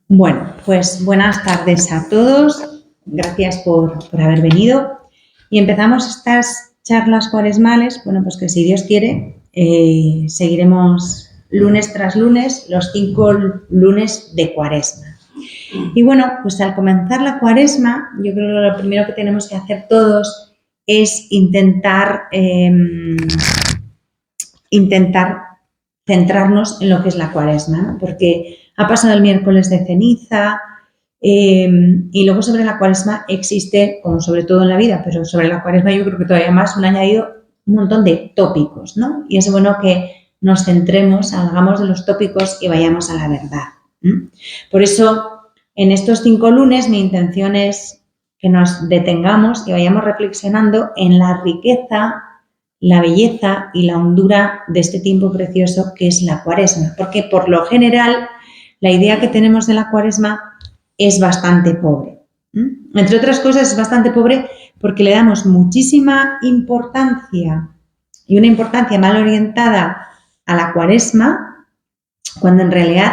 Bueno, pues buenas tardes a todos. Gracias por haber venido. Y empezamos estas charlas cuaresmales. Bueno, pues que si Dios quiere, seguiremos lunes tras lunes, los 5 lunes de Cuaresma. Y bueno, pues al comenzar la Cuaresma, yo creo que lo primero que tenemos que hacer todos es intentar centrarnos en lo que es la Cuaresma, ¿no? Porque ha pasado el miércoles de ceniza y luego sobre la Cuaresma existe, como sobre todo en la vida, pero sobre la Cuaresma yo creo que todavía más, un añadido, un montón de tópicos, ¿no? Y es bueno que nos centremos, salgamos de los tópicos y vayamos a la verdad. Por eso, en estos 5 lunes, mi intención es que nos detengamos y vayamos reflexionando en la riqueza, la belleza y la hondura de este tiempo precioso que es la Cuaresma, porque por lo general la idea que tenemos de la Cuaresma es bastante pobre. Entre otras cosas es bastante pobre porque le damos muchísima importancia y una importancia mal orientada a la Cuaresma, cuando en realidad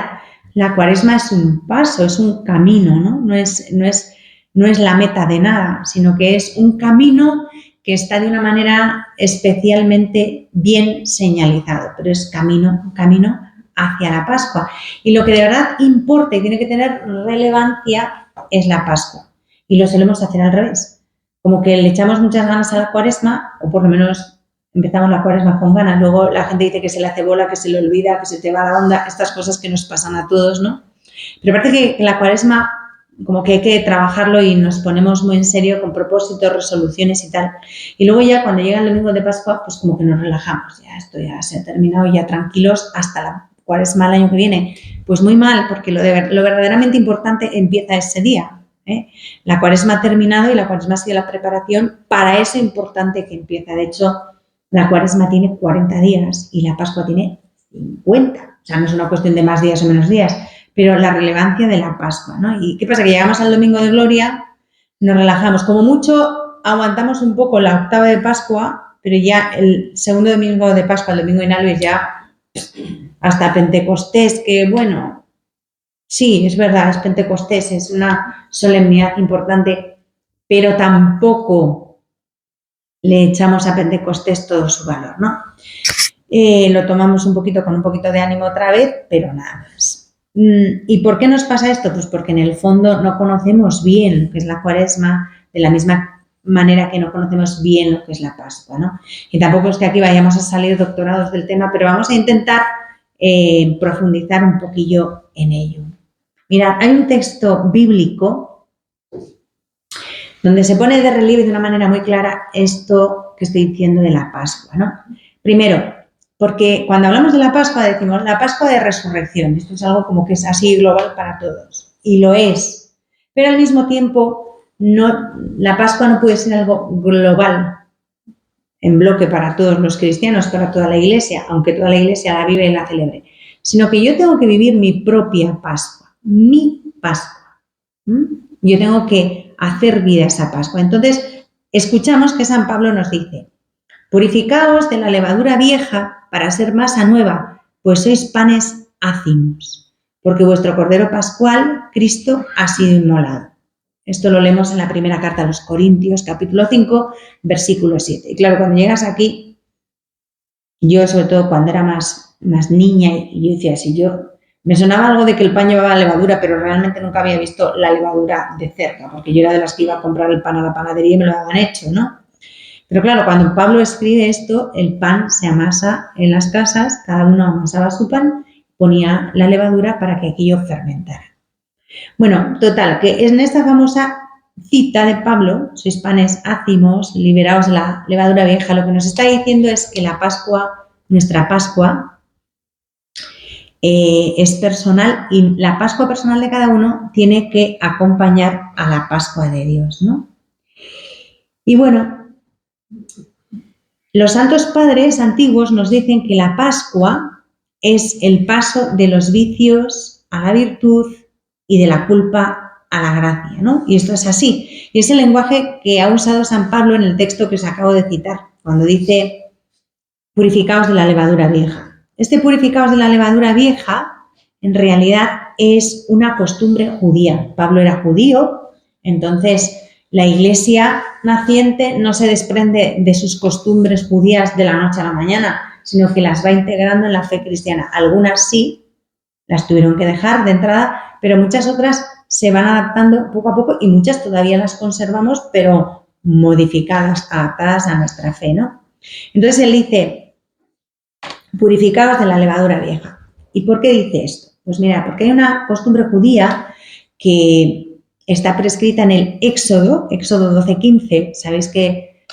la Cuaresma es un paso, es un camino, ¿no? No es la meta de nada, sino que es un camino que está de una manera especialmente bien señalizado, pero es camino hacia la Pascua. Y lo que de verdad importa y tiene que tener relevancia es la Pascua. Y lo solemos hacer al revés. Como que le echamos muchas ganas a la Cuaresma, o por lo menos empezamos la Cuaresma con ganas, luego la gente dice que se le hace bola, que se le olvida, que se te va la onda, estas cosas que nos pasan a todos, ¿no? Pero parece que la Cuaresma como que hay que trabajarlo y nos ponemos muy en serio con propósitos, resoluciones y tal. Y luego ya cuando llega el domingo de Pascua, pues como que nos relajamos. Ya esto ya se ha terminado, ya tranquilos hasta la Cuaresma el año que viene. Pues muy mal, porque lo verdaderamente importante empieza ese día. La Cuaresma ha terminado y la Cuaresma ha sido la preparación para eso importante que empieza. De hecho, la Cuaresma tiene 40 días y la Pascua tiene 50. O sea, no es una cuestión de más días o menos días, pero la relevancia de la Pascua, ¿no? ¿Y qué pasa? Que llegamos al Domingo de Gloria, nos relajamos. Como mucho, aguantamos un poco la octava de Pascua, pero ya el segundo domingo de Pascua, el domingo de Inalvis, ya hasta Pentecostés, que bueno, sí, es verdad, es Pentecostés, es una solemnidad importante, pero tampoco le echamos a Pentecostés todo su valor, ¿no? Lo tomamos un poquito con un poquito de ánimo otra vez, pero nada más. ¿Y por qué nos pasa esto? Pues porque en el fondo no conocemos bien lo que es la Cuaresma, de la misma manera que no conocemos bien lo que es la Pascua, ¿no? Y tampoco es que aquí vayamos a salir doctorados del tema, pero vamos a intentar profundizar un poquillo en ello. Mirad, hay un texto bíblico donde se pone de relieve de una manera muy clara esto que estoy diciendo de la Pascua, ¿no? Primero, porque cuando hablamos de la Pascua decimos la Pascua de Resurrección. Esto es algo como que es así global para todos. Y lo es. Pero al mismo tiempo, la Pascua no puede ser algo global, en bloque para todos los cristianos, para toda la Iglesia, aunque toda la Iglesia la vive y la celebre. Sino que yo tengo que vivir mi propia Pascua. Mi Pascua. Yo tengo que hacer vida esa Pascua. Entonces, escuchamos que San Pablo nos dice: purificaos de la levadura vieja para ser masa nueva, pues sois panes ácimos, porque vuestro Cordero Pascual, Cristo, ha sido inmolado. Esto lo leemos en la primera carta a los Corintios, capítulo 5, versículo 7. Y claro, cuando llegas aquí, yo sobre todo cuando era más niña, y yo decía, si yo me sonaba algo de que el pan llevaba levadura, pero realmente nunca había visto la levadura de cerca, porque yo era de las que iba a comprar el pan a la panadería y me lo habían hecho, ¿no? Pero claro, cuando Pablo escribe esto, el pan se amasa en las casas, cada uno amasaba su pan, ponía la levadura para que aquello fermentara. Bueno, total, que en esta famosa cita de Pablo, sois panes ácimos, liberaos de la levadura vieja, lo que nos está diciendo es que la Pascua, nuestra Pascua, es personal y la Pascua personal de cada uno tiene que acompañar a la Pascua de Dios, ¿no? Y bueno, los santos padres antiguos nos dicen que la Pascua es el paso de los vicios a la virtud y de la culpa a la gracia, ¿no? Y esto es así. Y es el lenguaje que ha usado San Pablo en el texto que os acabo de citar, cuando dice purificaos de la levadura vieja. Este purificaos de la levadura vieja en realidad es una costumbre judía. Pablo era judío, entonces la Iglesia naciente no se desprende de sus costumbres judías de la noche a la mañana, sino que las va integrando en la fe cristiana. Algunas sí, las tuvieron que dejar de entrada, pero muchas otras se van adaptando poco a poco y muchas todavía las conservamos, pero modificadas, adaptadas a nuestra fe, ¿no? Entonces él dice, purificados de la levadura vieja. ¿Y por qué dice esto? Pues mira, porque hay una costumbre judía que está prescrita en el Éxodo 12:15. Sabéis que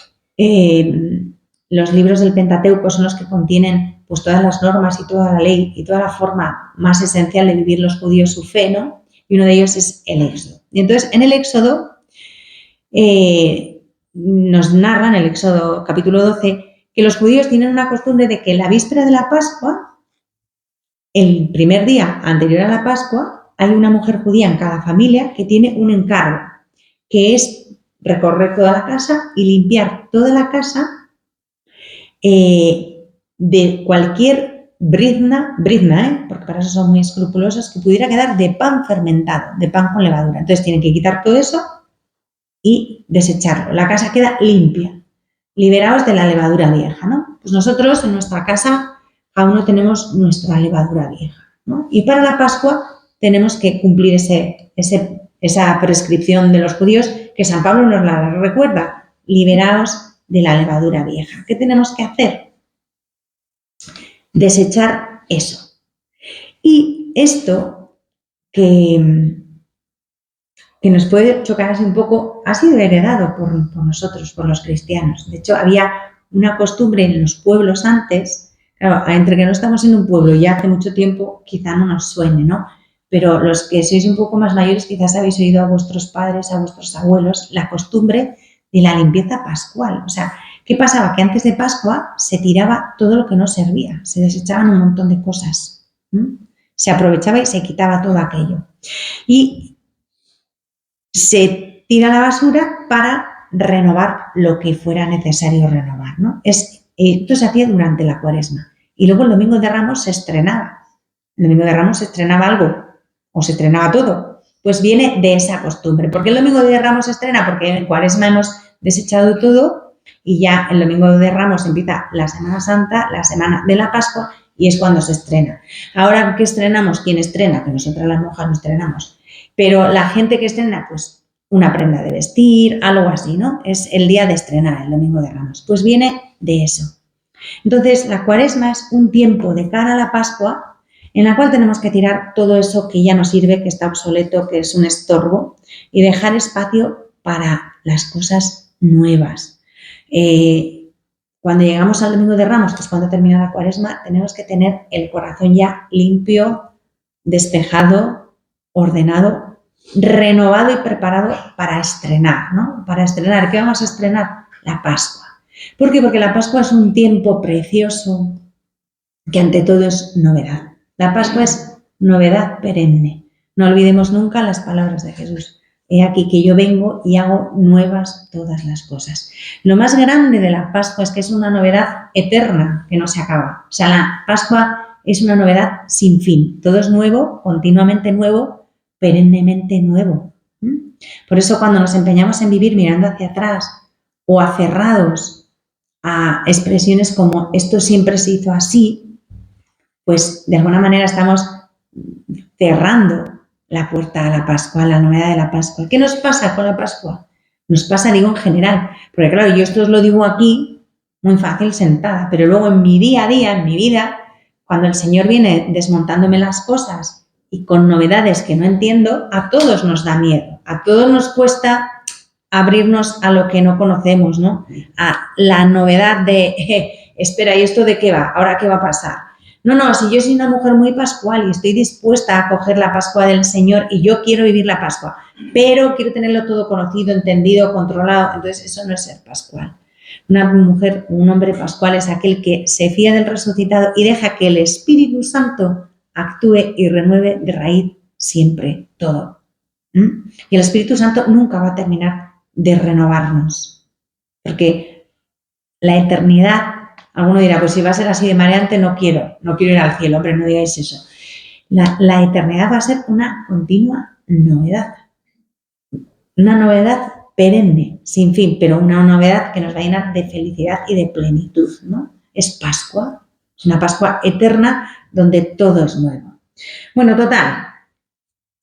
los libros del Pentateuco son los que contienen pues todas las normas y toda la ley y toda la forma más esencial de vivir los judíos su fe, ¿no? Y uno de ellos es el Éxodo. Y entonces en el Éxodo nos narran, el Éxodo capítulo 12, que los judíos tienen una costumbre de que la víspera de la Pascua, el primer día anterior a la Pascua, hay una mujer judía en cada familia que tiene un encargo, que es recorrer toda la casa y limpiar toda la casa de cualquier brizna, porque para eso son muy escrupulosos, que pudiera quedar de pan fermentado, de pan con levadura. Entonces tienen que quitar todo eso y desecharlo. La casa queda limpia, liberados de la levadura vieja, ¿no? Pues nosotros en nuestra casa cada uno tenemos nuestra levadura vieja, ¿no? Y para la Pascua tenemos que cumplir esa prescripción de los judíos que San Pablo nos la recuerda, liberados de la levadura vieja. ¿Qué tenemos que hacer? Desechar eso. Y esto que nos puede chocar así un poco, ha sido heredado por nosotros, por los cristianos. De hecho, había una costumbre en los pueblos antes, claro, entre que no estamos en un pueblo ya hace mucho tiempo, quizá no nos suene, ¿no? Pero los que sois un poco más mayores quizás habéis oído a vuestros padres, a vuestros abuelos, la costumbre de la limpieza pascual. O sea, ¿qué pasaba? Que antes de Pascua se tiraba todo lo que no servía, se desechaban un montón de cosas. Se aprovechaba y se quitaba todo aquello. Y se tira a la basura para renovar lo que fuera necesario renovar, ¿no? Esto se hacía durante la Cuaresma. Y luego el Domingo de Ramos se estrenaba. El Domingo de Ramos se estrenaba algo o se estrenaba todo. Pues viene de esa costumbre. ¿Por qué el Domingo de Ramos se estrena? Porque en Cuaresma hemos desechado todo y ya el Domingo de Ramos empieza la Semana Santa, la semana de la Pascua, y es cuando se estrena. Ahora, ¿qué estrenamos? ¿Quién estrena? Que nosotras las monjas no estrenamos. Pero la gente que estrena, pues una prenda de vestir, algo así, ¿no? Es el día de estrenar, el Domingo de Ramos. Pues viene de eso. Entonces, la Cuaresma es un tiempo de cara a la Pascua en la cual tenemos que tirar todo eso que ya no sirve, que está obsoleto, que es un estorbo, y dejar espacio para las cosas nuevas. Cuando llegamos al Domingo de Ramos, que es cuando termina la Cuaresma, tenemos que tener el corazón ya limpio, despejado, ordenado, renovado y preparado para estrenar, ¿no? Para estrenar. ¿Qué vamos a estrenar? La Pascua. ¿Por qué? Porque la Pascua es un tiempo precioso que ante todo es novedad. La Pascua es novedad perenne. No olvidemos nunca las palabras de Jesús. He aquí que yo vengo y hago nuevas todas las cosas. Lo más grande de la Pascua es que es una novedad eterna que no se acaba. O sea, la Pascua es una novedad sin fin. Todo es nuevo, continuamente nuevo, perennemente nuevo. Por eso cuando nos empeñamos en vivir mirando hacia atrás o aferrados a expresiones como esto siempre se hizo así, pues de alguna manera estamos cerrando la puerta a la Pascua, a la novedad de la Pascua. ¿Qué nos pasa con la Pascua? Nos pasa, digo, en general, porque claro, yo esto os lo digo aquí muy fácil sentada, pero luego en mi día a día, en mi vida, cuando el Señor viene desmontándome las cosas y con novedades que no entiendo, a todos nos da miedo, a todos nos cuesta abrirnos a lo que no conocemos, ¿no? A la novedad de, espera, ¿y esto de qué va? ¿Ahora qué va a pasar? No, si yo soy una mujer muy pascual y estoy dispuesta a coger la Pascua del Señor y yo quiero vivir la Pascua, pero quiero tenerlo todo conocido, entendido, controlado, entonces eso no es ser pascual. Una mujer, un hombre pascual es aquel que se fía del resucitado y deja que el Espíritu Santo actúe y renueve de raíz siempre todo. Y el Espíritu Santo nunca va a terminar de renovarnos, porque la eternidad, alguno dirá, pues si va a ser así de mareante, no quiero ir al cielo, hombre, no digáis eso. La eternidad va a ser una continua novedad. Una novedad perenne, sin fin, pero una novedad que nos va a llenar de felicidad y de plenitud, ¿no? Es Pascua, es una Pascua eterna donde todo es nuevo. Bueno, total,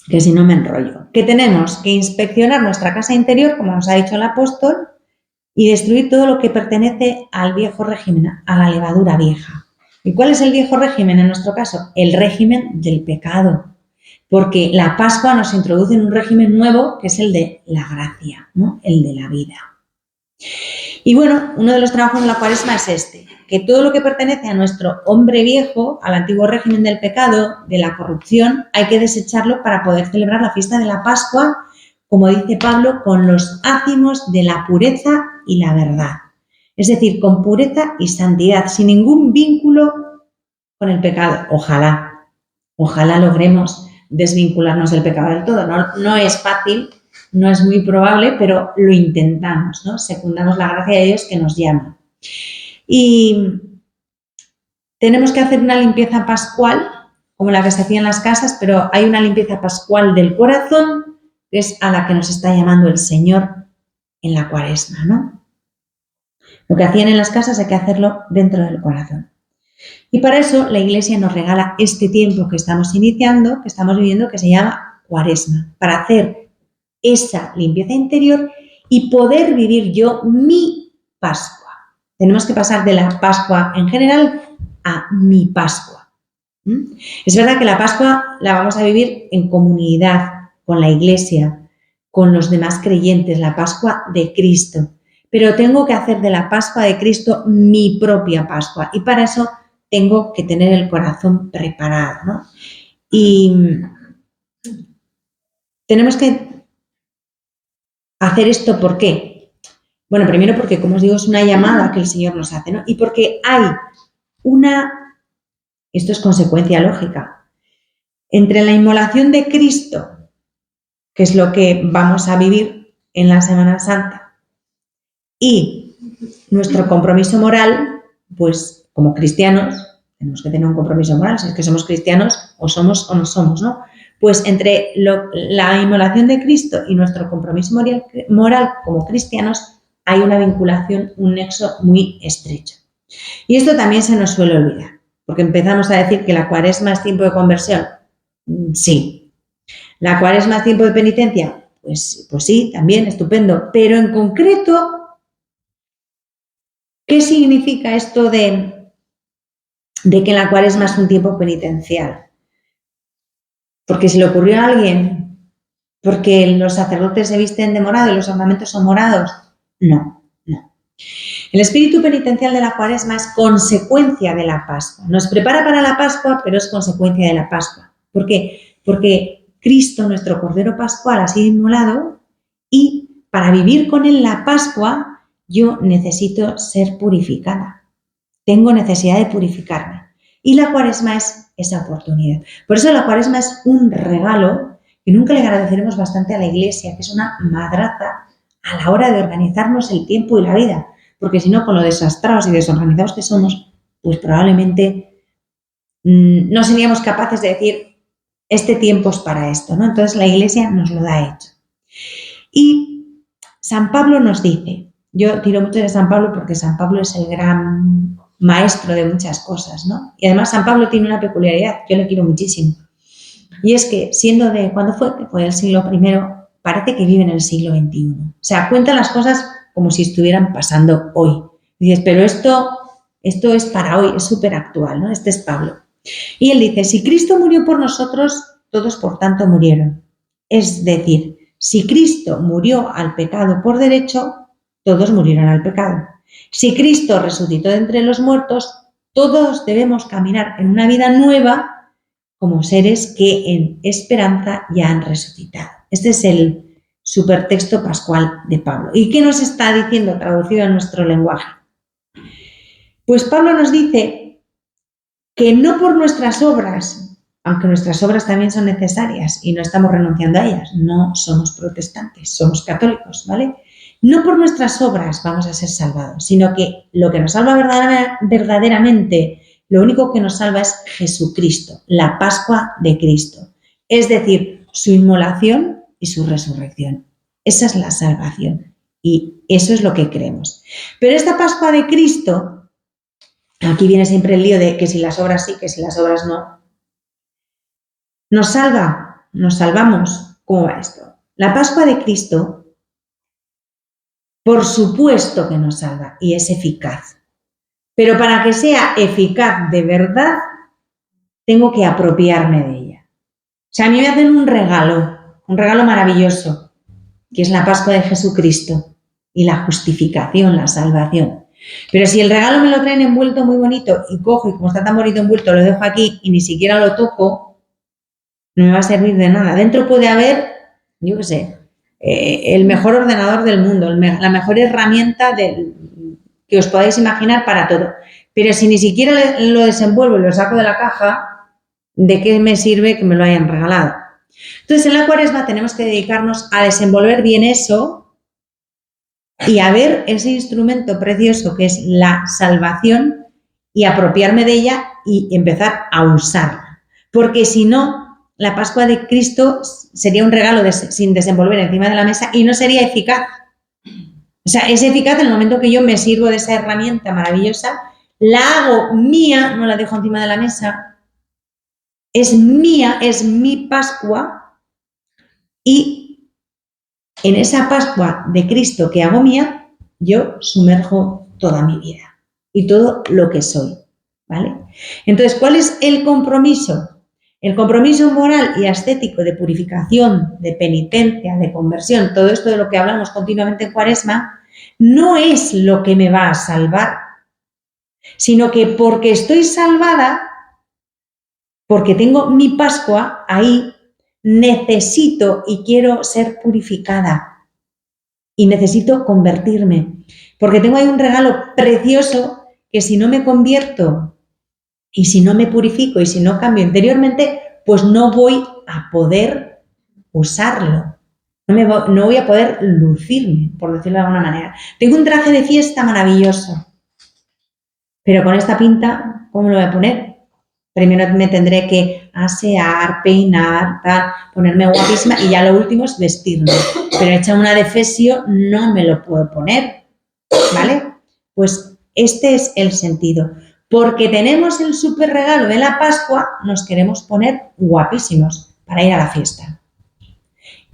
que si no me enrollo, que tenemos que inspeccionar nuestra casa interior, como nos ha dicho el apóstol, y destruir todo lo que pertenece al viejo régimen, a la levadura vieja. ¿Y cuál es el viejo régimen en nuestro caso? El régimen del pecado. Porque la Pascua nos introduce en un régimen nuevo que es el de la gracia, ¿no? El de la vida. Y bueno, uno de los trabajos de la Cuaresma es este, que todo lo que pertenece a nuestro hombre viejo, al antiguo régimen del pecado, de la corrupción, hay que desecharlo para poder celebrar la fiesta de la Pascua, como dice Pablo, con los ázimos de la pureza y la verdad. Es decir, con pureza y santidad, sin ningún vínculo con el pecado. Ojalá logremos desvincularnos del pecado del todo. No es fácil, no es muy probable, pero lo intentamos, ¿no? Secundamos la gracia de Dios que nos llama. Y tenemos que hacer una limpieza pascual, como la que se hacía en las casas, pero hay una limpieza pascual del corazón, que es a la que nos está llamando el Señor en la Cuaresma, ¿no? Lo que hacían en las casas hay que hacerlo dentro del corazón. Y para eso la Iglesia nos regala este tiempo que estamos iniciando, que estamos viviendo, que se llama Cuaresma, para hacer esa limpieza interior y poder vivir yo mi Pascua. Tenemos que pasar de la Pascua en general a mi Pascua. Es verdad que la Pascua la vamos a vivir en comunidad, con la Iglesia, con los demás creyentes, la Pascua de Cristo. Pero tengo que hacer de la Pascua de Cristo mi propia Pascua y para eso tengo que tener el corazón preparado, ¿no? Y tenemos que hacer esto, ¿por qué? Bueno, primero porque, como os digo, es una llamada que el Señor nos hace, ¿no? Y porque hay esto es consecuencia lógica, entre la inmolación de Cristo, que es lo que vamos a vivir en la Semana Santa, y nuestro compromiso moral, pues como cristianos, tenemos que tener un compromiso moral, si es que somos cristianos, o somos o no somos, ¿no? Pues entre la inmolación de Cristo y nuestro compromiso moral como cristianos hay una vinculación, un nexo muy estrecho. Y esto también se nos suele olvidar, porque empezamos a decir que la Cuaresma es tiempo de conversión. Sí. ¿La Cuaresma es tiempo de penitencia? Pues sí, también, estupendo. Pero en concreto, ¿qué significa esto de que la Cuaresma es un tiempo penitencial? Porque si le ocurrió a alguien, porque los sacerdotes se visten de morado y los ornamentos son morados. No. El espíritu penitencial de la Cuaresma es consecuencia de la Pascua. Nos prepara para la Pascua, pero es consecuencia de la Pascua. ¿Por qué? Porque Cristo, nuestro Cordero Pascual, ha sido inmolado y para vivir con él la Pascua yo necesito ser purificada. Tengo necesidad de purificarme. Y la Cuaresma es esa oportunidad. Por eso la Cuaresma es un regalo que nunca le agradeceremos bastante a la Iglesia, que es una madraza a la hora de organizarnos el tiempo y la vida. Porque si no, con lo desastrados y desorganizados que somos, pues probablemente no seríamos capaces de decir, este tiempo es para esto, ¿no? Entonces la Iglesia nos lo da hecho. Y San Pablo nos dice, yo tiro mucho de San Pablo porque San Pablo es el gran maestro de muchas cosas, ¿no? Y además San Pablo tiene una peculiaridad, yo le quiero muchísimo. Y es que siendo ¿cuándo fue? Que fue el siglo I, parece que vive en el siglo XXI. O sea, cuenta las cosas como si estuvieran pasando hoy. Y dices, pero esto es para hoy, es súper actual, ¿no? Este es Pablo. Y él dice, si Cristo murió por nosotros, todos por tanto murieron. Es decir, si Cristo murió al pecado por derecho, todos murieron al pecado. Si Cristo resucitó de entre los muertos, todos debemos caminar en una vida nueva como seres que en esperanza ya han resucitado. Este es el supertexto pascual de Pablo. ¿Y qué nos está diciendo traducido a nuestro lenguaje? Pues Pablo nos dice que no por nuestras obras, aunque nuestras obras también son necesarias y no estamos renunciando a ellas, no somos protestantes, somos católicos, ¿vale? No por nuestras obras vamos a ser salvados, sino que lo que nos salva verdaderamente, lo único que nos salva es Jesucristo, la Pascua de Cristo. Es decir, su inmolación y su resurrección. Esa es la salvación y eso es lo que creemos. Pero esta Pascua de Cristo, aquí viene siempre el lío de que si las obras sí, que si las obras no. ¿Nos salva? ¿Nos salvamos? ¿Cómo va esto? La Pascua de Cristo, por supuesto que nos salva y es eficaz. Pero para que sea eficaz de verdad, tengo que apropiarme de ella. O sea, a mí me hacen un regalo maravilloso, que es la Pascua de Jesucristo y la justificación, la salvación. Pero si el regalo me lo traen envuelto muy bonito y cojo y como está tan bonito envuelto lo dejo aquí y ni siquiera lo toco, no me va a servir de nada. Dentro puede haber, yo qué sé, el mejor ordenador del mundo, la mejor herramienta que os podáis imaginar para todo. Pero si ni siquiera lo desenvuelvo y lo saco de la caja, ¿de qué me sirve que me lo hayan regalado? Entonces, en la Cuaresma tenemos que dedicarnos a desenvolver bien eso y a ver ese instrumento precioso que es la salvación y apropiarme de ella y empezar a usarla. Porque si no, la Pascua de Cristo sería un regalo sin desenvolver encima de la mesa y no sería eficaz. O sea, es eficaz en el momento que yo me sirvo de esa herramienta maravillosa, la hago mía, no la dejo encima de la mesa, es mía, es mi Pascua y en esa Pascua de Cristo que hago mía, yo sumerjo toda mi vida y todo lo que soy, ¿vale? Entonces, ¿cuál es el compromiso? El compromiso moral y ascético de purificación, de penitencia, de conversión, todo esto de lo que hablamos continuamente en Cuaresma, no es lo que me va a salvar, sino que porque estoy salvada, porque tengo mi Pascua ahí, necesito y quiero ser purificada y necesito convertirme, porque tengo ahí un regalo precioso que si no me convierto y si no me purifico y si no cambio interiormente, pues no voy a poder usarlo. No voy a poder lucirme, por decirlo de alguna manera. Tengo un traje de fiesta maravilloso, pero con esta pinta, ¿cómo lo voy a poner? Primero me tendré que asear, peinar, ponerme guapísima y ya lo último es vestirme. Pero hecha una defesio no me lo puedo poner, ¿vale? Pues este es el sentido. Porque tenemos el súper regalo de la Pascua, nos queremos poner guapísimos para ir a la fiesta.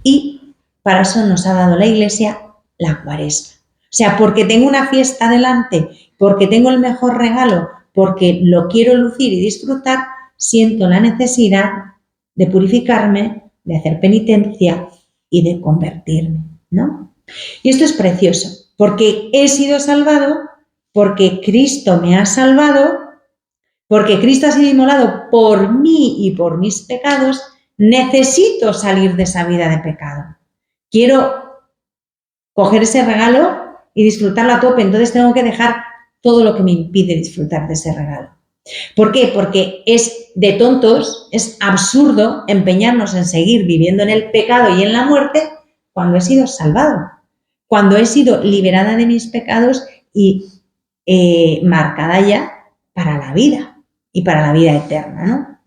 Y para eso nos ha dado la Iglesia la Cuaresma. O sea, porque tengo una fiesta delante, porque tengo el mejor regalo, porque lo quiero lucir y disfrutar, siento la necesidad de purificarme, de hacer penitencia y de convertirme, ¿no? Y esto es precioso, porque he sido salvado, porque Cristo me ha salvado, porque Cristo ha sido inmolado por mí y por mis pecados, necesito salir de esa vida de pecado. Quiero coger ese regalo y disfrutarlo a tope, entonces tengo que dejar todo lo que me impide disfrutar de ese regalo. ¿Por qué? Porque es de tontos, es absurdo empeñarnos en seguir viviendo en el pecado y en la muerte cuando he sido salvado, cuando he sido liberada de mis pecados y marcada ya para la vida y para la vida eterna, ¿no?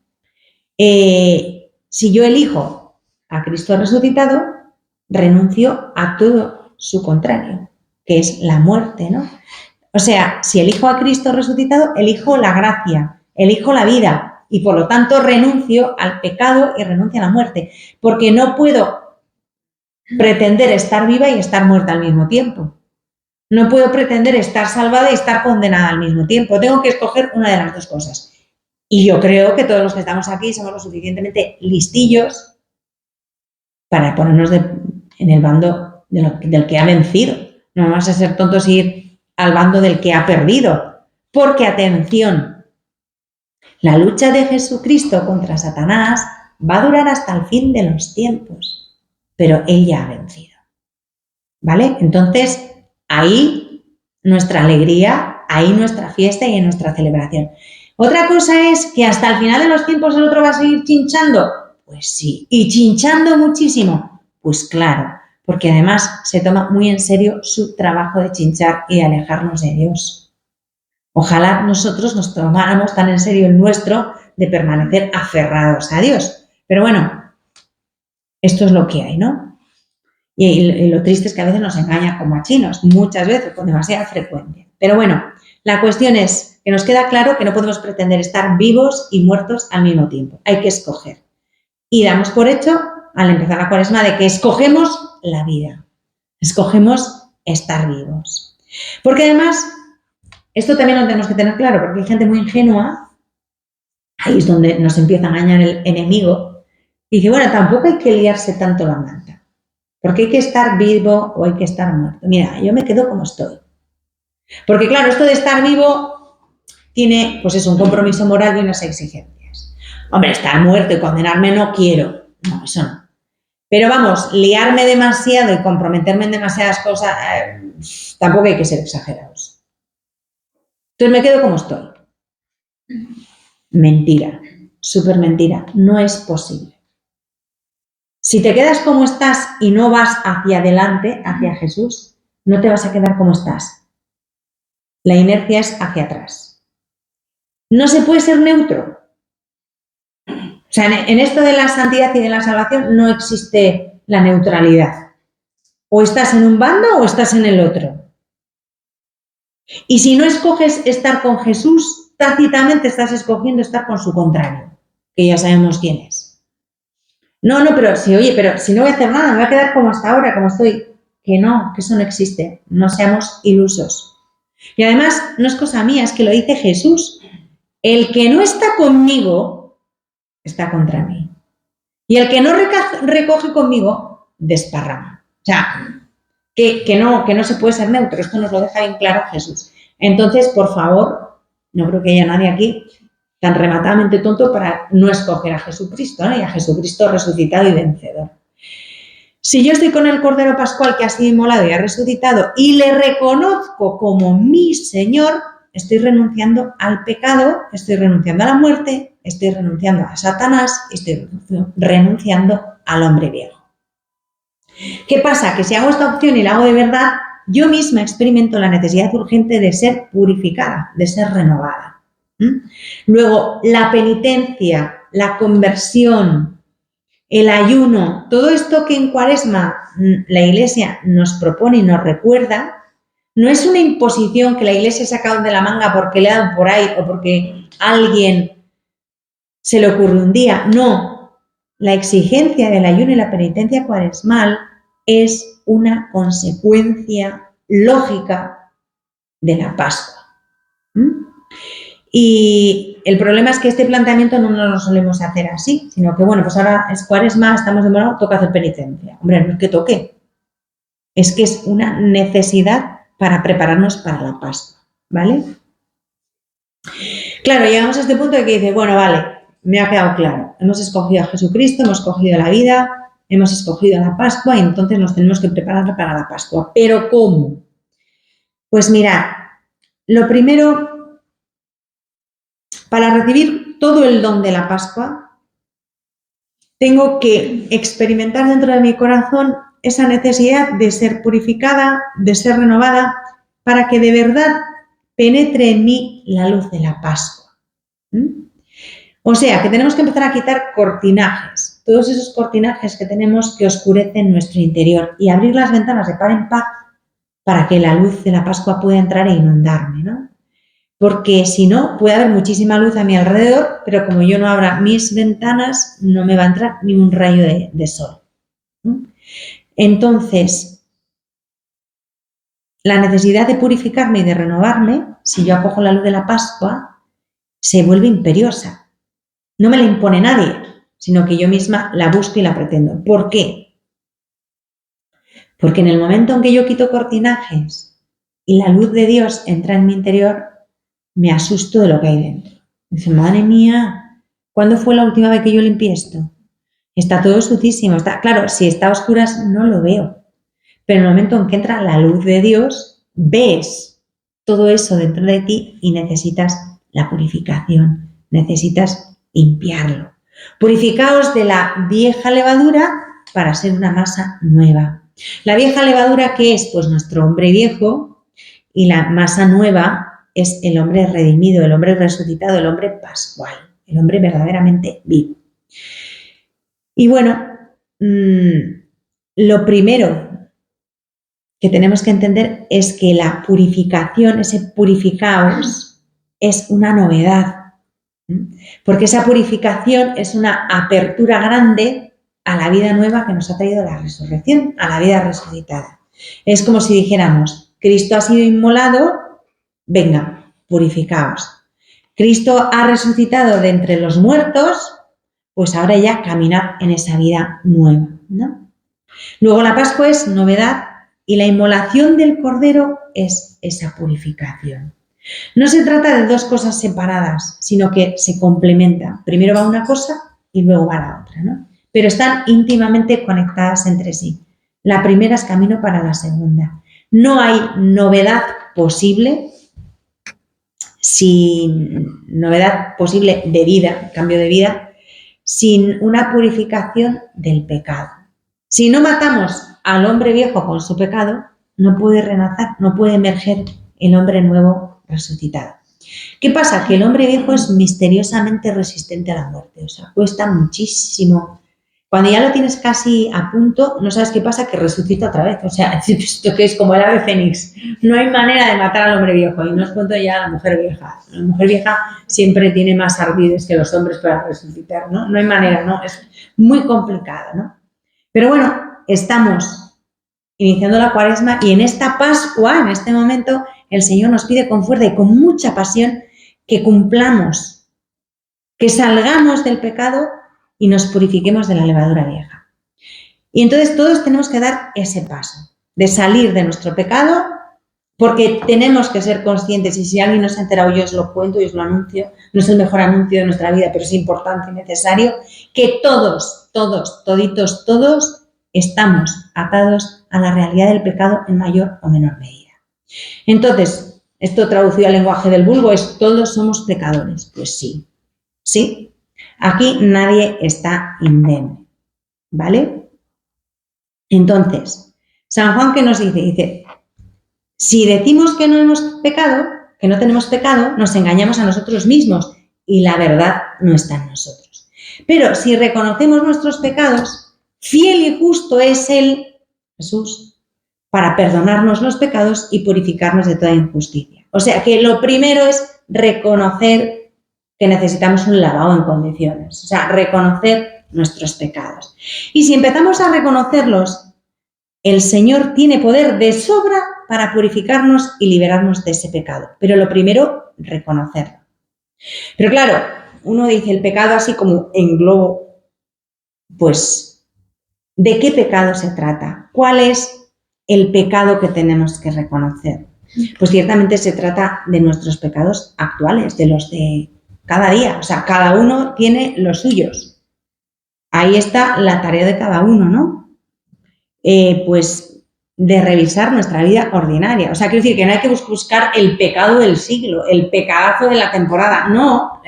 Si yo elijo a Cristo resucitado, renuncio a todo su contrario, que es la muerte, ¿no? O sea, si elijo a Cristo resucitado, elijo la gracia, elijo la vida y por lo tanto renuncio al pecado y renuncio a la muerte, porque no puedo pretender estar viva y estar muerta al mismo tiempo. No puedo pretender estar salvada y estar condenada al mismo tiempo. Tengo que escoger una de las dos cosas. Y yo creo que todos los que estamos aquí somos lo suficientemente listillos para ponernos en el bando del que ha vencido. No vamos a ser tontos y ir al bando del que ha perdido. Porque, atención, la lucha de Jesucristo contra Satanás va a durar hasta el fin de los tiempos. Pero Él ya ha vencido. ¿Vale? Entonces, ahí nuestra alegría, ahí nuestra fiesta y en nuestra celebración. Otra cosa es que hasta el final de los tiempos el otro va a seguir chinchando. Pues sí, y chinchando muchísimo. Pues claro, porque además se toma muy en serio su trabajo de chinchar y de alejarnos de Dios. Ojalá nosotros nos tomáramos tan en serio el nuestro de permanecer aferrados a Dios. Pero bueno, esto es lo que hay, ¿no? Y lo triste es que a veces nos engaña como a chinos, muchas veces, con demasiada frecuencia. Pero bueno, la cuestión es que nos queda claro que no podemos pretender estar vivos y muertos al mismo tiempo. Hay que escoger. Y damos por hecho, al empezar la Cuaresma, de que escogemos la vida. Escogemos estar vivos. Porque además, esto también lo tenemos que tener claro, porque hay gente muy ingenua, ahí es donde nos empieza a engañar el enemigo, y dice, bueno, tampoco hay que liarse tanto la manta, porque hay que estar vivo o hay que estar muerto. Mira, yo me quedo como estoy. Porque claro, esto de estar vivo tiene, pues es un compromiso moral y unas exigencias. Hombre, estar muerto y condenarme no quiero. No, eso no. Pero vamos, liarme demasiado y comprometerme en demasiadas cosas, tampoco hay que ser exagerados. Entonces me quedo como estoy. Mentira, súper mentira, no es posible. Si te quedas como estás y no vas hacia adelante, hacia Jesús, no te vas a quedar como estás. La inercia es hacia atrás. No se puede ser neutro. O sea, en esto de la santidad y de la salvación no existe la neutralidad. O estás en un bando o estás en el otro. Y si no escoges estar con Jesús, tácitamente estás escogiendo estar con su contrario, que ya sabemos quién es. No, pero si no voy a hacer nada, me voy a quedar como hasta ahora, como estoy. Que no, que eso no existe. No seamos ilusos. Y además, no es cosa mía, es que lo dice Jesús. El que no está conmigo, está contra mí. Y el que no recoge conmigo, desparrama. O sea, que no se puede ser neutro. Esto nos lo deja bien claro Jesús. Entonces, por favor, no creo que haya nadie aquí tan rematadamente tonto para no escoger a Jesucristo, ¿no? Y a Jesucristo resucitado y vencedor. Si yo estoy con el Cordero Pascual que ha sido inmolado y ha resucitado y le reconozco como mi Señor, estoy renunciando al pecado, estoy renunciando a la muerte, estoy renunciando a Satanás, estoy renunciando al hombre viejo. ¿Qué pasa? Que si hago esta opción y la hago de verdad, yo misma experimento la necesidad urgente de ser purificada, de ser renovada. Luego, la penitencia, la conversión, el ayuno, todo esto que en Cuaresma la Iglesia nos propone y nos recuerda, no es una imposición que la Iglesia ha sacado de la manga porque le ha dado por ahí o porque a alguien se le ocurre un día. No, la exigencia del ayuno y la penitencia cuaresmal es una consecuencia lógica de la Pascua. Y el problema es que este planteamiento no nos lo solemos hacer así, sino que, bueno, pues ahora es Cuaresma, estamos de moda, toca hacer penitencia. Hombre, no es que toque, es que es una necesidad para prepararnos para la Pascua, ¿vale? Claro, llegamos a este punto de que dice, bueno, vale, me ha quedado claro, hemos escogido a Jesucristo, hemos escogido la vida, hemos escogido la Pascua y entonces nos tenemos que preparar para la Pascua. ¿Pero cómo? Pues mirad, lo primero, para recibir todo el don de la Pascua, tengo que experimentar dentro de mi corazón esa necesidad de ser purificada, de ser renovada, para que de verdad penetre en mí la luz de la Pascua. O sea, que tenemos que empezar a quitar cortinajes, todos esos cortinajes que tenemos que oscurecen nuestro interior y abrir las ventanas de par en par para que la luz de la Pascua pueda entrar e inundarme, ¿no? Porque si no, puede haber muchísima luz a mi alrededor, pero como yo no abra mis ventanas, no me va a entrar ni un rayo de sol. Entonces, la necesidad de purificarme y de renovarme, si yo acojo la luz de la Pascua, se vuelve imperiosa. No me la impone nadie, sino que yo misma la busco y la pretendo. ¿Por qué? Porque en el momento en que yo quito cortinajes y la luz de Dios entra en mi interior, me asusto de lo que hay dentro. Dice, madre mía, ¿cuándo fue la última vez que yo limpié esto? Está todo sucísimo. Claro, si está a oscuras no lo veo. Pero en el momento en que entra la luz de Dios, ves todo eso dentro de ti y necesitas la purificación, necesitas limpiarlo. Purificaos de la vieja levadura para ser una masa nueva. ¿La vieja levadura qué es? Pues nuestro hombre viejo, y la masa nueva es el hombre redimido, el hombre resucitado, el hombre pascual, el hombre verdaderamente vivo. Y bueno, lo primero que tenemos que entender es que la purificación, ese purificaos, es una novedad, porque esa purificación es una apertura grande a la vida nueva que nos ha traído la resurrección, a la vida resucitada. Es como si dijéramos, Cristo ha sido inmolado, venga, purificaos. Cristo ha resucitado de entre los muertos, pues ahora ya caminad en esa vida nueva, ¿no? Luego la Pascua es novedad y la inmolación del Cordero es esa purificación. No se trata de dos cosas separadas, sino que se complementan. Primero va una cosa y luego va la otra, ¿no? Pero están íntimamente conectadas entre sí. La primera es camino para la segunda. No hay novedad posible de vida, cambio de vida, sin una purificación del pecado. Si no matamos al hombre viejo con su pecado, no puede renacer, no puede emerger el hombre nuevo resucitado. ¿Qué pasa? Que el hombre viejo es misteriosamente resistente a la muerte, o sea, cuesta muchísimo. Cuando ya lo tienes casi a punto, no sabes qué pasa, que resucita otra vez. O sea, esto que es como el ave fénix. No hay manera de matar al hombre viejo. Y no os cuento ya a la mujer vieja. La mujer vieja siempre tiene más ardides que los hombres para resucitar, ¿no? No hay manera, ¿no? Es muy complicado, ¿no? Pero bueno, estamos iniciando la Cuaresma y en esta Pascua, en este momento, el Señor nos pide con fuerza y con mucha pasión que cumplamos, que salgamos del pecado y nos purifiquemos de la levadura vieja. Y entonces todos tenemos que dar ese paso de salir de nuestro pecado, porque tenemos que ser conscientes, y si alguien no se ha enterado, yo os lo cuento y os lo anuncio, no es el mejor anuncio de nuestra vida, pero es importante y necesario, que todos estamos atados a la realidad del pecado en mayor o menor medida. Entonces, esto traducido al lenguaje del vulgo es: todos somos pecadores. Pues sí, sí. Aquí nadie está indemne, ¿vale? Entonces, San Juan, ¿qué nos dice? Dice, si decimos que no hemos pecado, que no tenemos pecado, nos engañamos a nosotros mismos y la verdad no está en nosotros. Pero si reconocemos nuestros pecados, fiel y justo es Él, Jesús, para perdonarnos los pecados y purificarnos de toda injusticia. O sea que lo primero es reconocer que necesitamos un lavado en condiciones, o sea, reconocer nuestros pecados. Y si empezamos a reconocerlos, el Señor tiene poder de sobra para purificarnos y liberarnos de ese pecado. Pero lo primero, reconocerlo. Pero claro, uno dice el pecado así como en globo, pues, ¿de qué pecado se trata? ¿Cuál es el pecado que tenemos que reconocer? Pues ciertamente se trata de nuestros pecados actuales, de los de cada día, o sea, cada uno tiene los suyos. Ahí está la tarea de cada uno, ¿no? Pues de revisar nuestra vida ordinaria. O sea, quiero decir que no hay que buscar el pecado del siglo, el pecadazo de la temporada. No,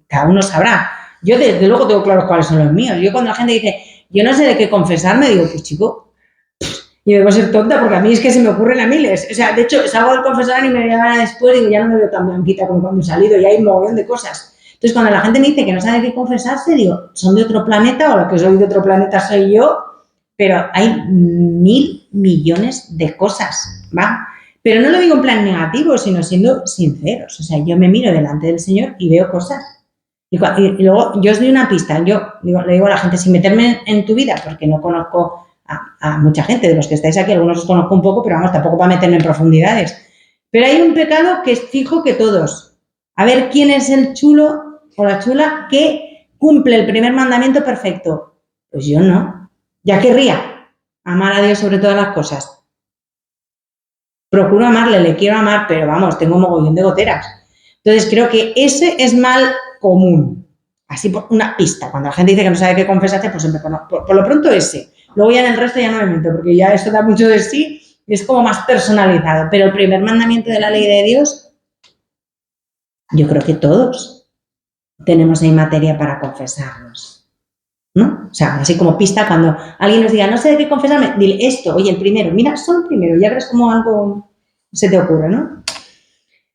cada uno sabrá. Yo desde luego tengo claro cuáles son los míos. Yo cuando la gente dice, yo no sé de qué confesarme, digo, pues chico, y debo ser tonta porque a mí es que se me ocurren a miles. O sea, de hecho, salgo del confesionario y me llaman después y digo, ya no me veo tan blanquita como cuando he salido, ya hay un mogollón de cosas. Entonces, cuando la gente me dice que no sabe de qué confesarse, digo, ¿son de otro planeta o lo que soy de otro planeta soy yo? Pero hay 1.000 millones de cosas, ¿va? Pero no lo digo en plan negativo, sino siendo sinceros. O sea, yo me miro delante del Señor y veo cosas. Y luego, yo os doy una pista. Yo le digo a la gente, sin meterme en tu vida, porque no conozco a mucha gente de los que estáis aquí, algunos os conozco un poco, pero vamos, tampoco para meterme en profundidades. Pero hay un pecado que es fijo que todos. A ver quién es el chulo o la chula que cumple el primer mandamiento perfecto. Pues yo no. Ya querría amar a Dios sobre todas las cosas. Procuro amarle, le quiero amar, pero vamos, tengo mogollón de goteras. Entonces creo que ese es mal común. Así por una pista. Cuando la gente dice que no sabe qué confesarse, pues siempre por lo pronto ese. Luego ya en el resto ya no me meto, porque ya eso da mucho de sí y es como más personalizado. Pero el primer mandamiento de la ley de Dios, yo creo que todos tenemos ahí materia para confesarnos, ¿no? O sea, así como pista, cuando alguien nos diga, no sé de qué confesarme, dile esto, oye, el primero, mira, solo el primero, ya verás como algo se te ocurre, ¿no?